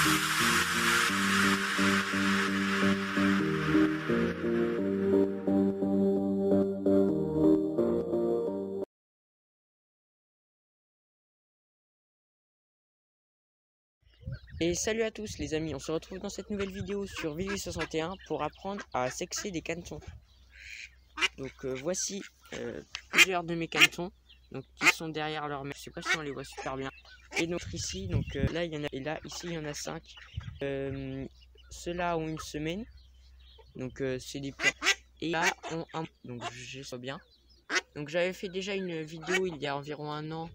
Et salut à tous les amis, on se retrouve dans cette nouvelle vidéo sur Vivi61 pour apprendre à sexer des canetons. Donc voici plusieurs de mes canetons donc, qui sont derrière leur mère. Je sais pas si on les voit super bien. Et donc ici, donc là il y en a, et là ici il y en a 5. Ceux-là ont une semaine, donc c'est des plans. Et là ont un, donc je sais bien. Donc j'avais fait déjà une vidéo il y a environ un an.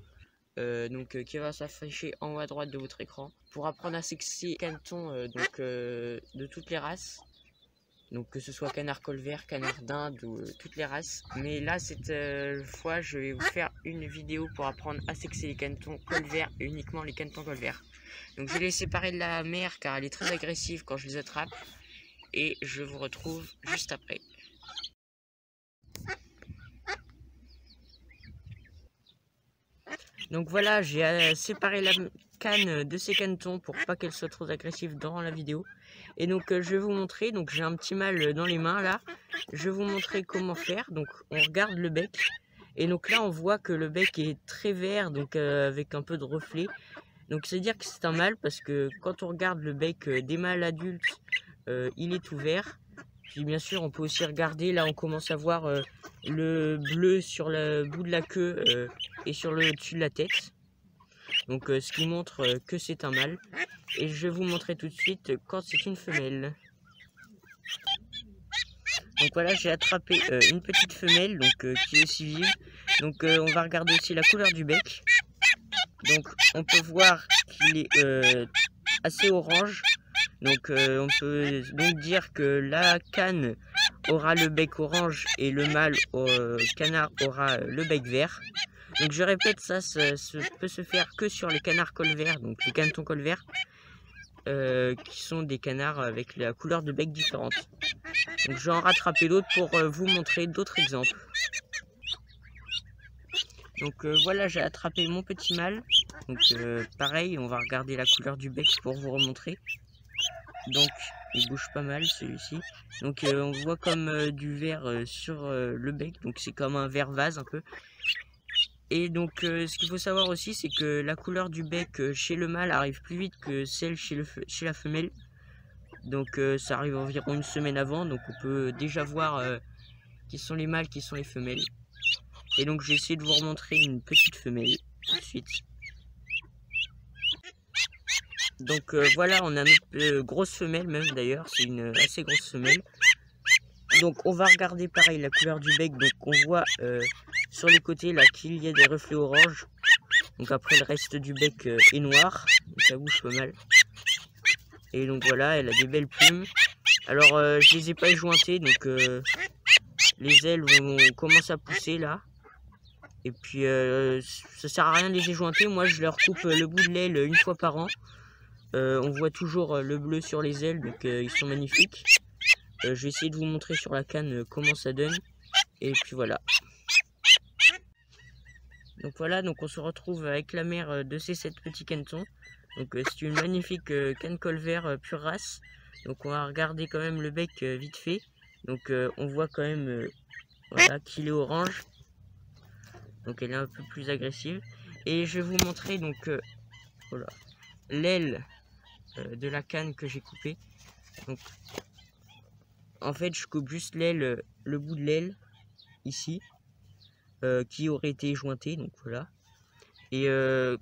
Qui va s'afficher en haut à droite de votre écran pour apprendre à sexer canetons de toutes les races, donc que ce soit canard colvert, canard d'Inde ou toutes les races. Mais là cette fois je vais vous faire une vidéo pour apprendre à sexer les canetons colvert et uniquement les canetons colvert. Donc je vais les séparer de la mère car elle est très agressive quand je les attrape et je vous retrouve juste après. Donc voilà, j'ai séparé la canne de ces canetons pour pas qu'elle soit trop agressive dans la vidéo. Et donc je vais vous montrer, donc j'ai un petit mâle dans les mains là. Je vais vous montrer comment faire. Donc on regarde le bec. Et donc là on voit que le bec est très vert, donc avec un peu de reflet. Donc c'est à dire que c'est un mâle parce que quand on regarde le bec des mâles adultes, il est tout vert. Puis bien sûr on peut aussi regarder, là on commence à voir le bleu sur le bout de la queue et sur le dessus de la tête. Donc ce qui montre que c'est un mâle. Et je vais vous montrer tout de suite quand c'est une femelle. Donc voilà, j'ai attrapé une petite femelle donc qui est aussi vive. Donc on va regarder aussi la couleur du bec. Donc on peut voir qu'il est assez orange. Donc on peut donc dire que la canne aura le bec orange et le mâle canard aura le bec vert. Donc je répète, ça peut se faire que sur les canards colverts, donc les canetons colverts, qui sont des canards avec la couleur de bec différente. Donc je vais en rattraper d'autres pour vous montrer d'autres exemples. Donc voilà, j'ai attrapé mon petit mâle. Donc pareil, on va regarder la couleur du bec pour vous remontrer. Donc il bouge pas mal celui-ci. Donc on voit comme du vert sur le bec, donc c'est comme un vert vase un peu. Et donc ce qu'il faut savoir aussi, c'est que la couleur du bec chez le mâle arrive plus vite que celle chez la femelle. Donc ça arrive environ une semaine avant, donc on peut déjà voir qui sont les mâles, qui sont les femelles. Et donc j'ai essayé de vous remontrer une petite femelle tout de suite. Donc voilà, on a notre grosse femelle même d'ailleurs, c'est une assez grosse femelle. Donc on va regarder pareil la couleur du bec, donc on voit sur les côtés là qu'il y a des reflets orange. Donc après le reste du bec est noir, donc ça bouge pas mal. Et donc voilà, elle a des belles plumes. Alors je les ai pas éjointées, donc les ailes commencent à pousser là. Et puis ça sert à rien de les éjointer, moi je leur coupe le bout de l'aile une fois par an. On voit toujours le bleu sur les ailes, donc ils sont magnifiques. Je vais essayer de vous montrer sur la canne comment ça donne. Et puis voilà. Donc voilà, donc on se retrouve avec la mère de ces 7 petits canetons. Donc c'est une magnifique canne colvert pure race. Donc on va regarder quand même le bec vite fait. Donc on voit quand même voilà, qu'il est orange. Donc elle est un peu plus agressive. Et je vais vous montrer donc voilà, l'aile de la canne que j'ai coupée. Donc en fait je coupe juste l'aile, le bout de l'aile ici qui aurait été jointé, donc voilà. Et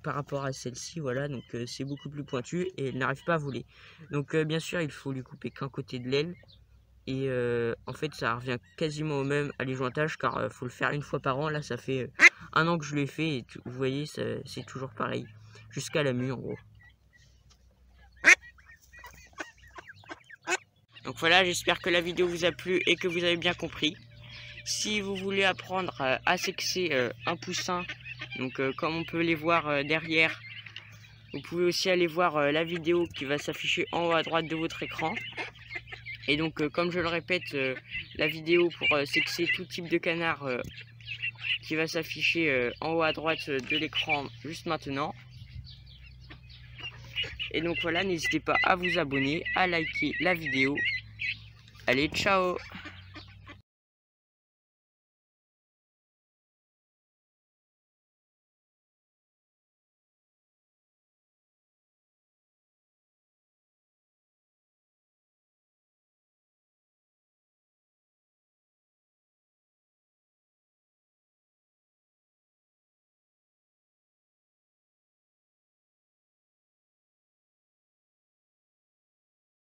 par rapport à celle-ci, voilà, donc c'est beaucoup plus pointu et elle n'arrive pas à voler. Donc bien sûr il faut lui couper qu'un côté de l'aile. Et en fait ça revient quasiment au même à l'éjointage car faut le faire une fois par an. Là ça fait un an que je l'ai fait et vous voyez c'est toujours pareil jusqu'à la mue en gros. Donc voilà, j'espère que la vidéo vous a plu et que vous avez bien compris. Si vous voulez apprendre à sexer un poussin, donc comme on peut les voir derrière, vous pouvez aussi aller voir la vidéo qui va s'afficher en haut à droite de votre écran. Et donc comme je le répète, la vidéo pour sexer tout type de canard qui va s'afficher en haut à droite de l'écran juste maintenant. Et donc voilà, n'hésitez pas à vous abonner, à liker la vidéo. Allez, ciao!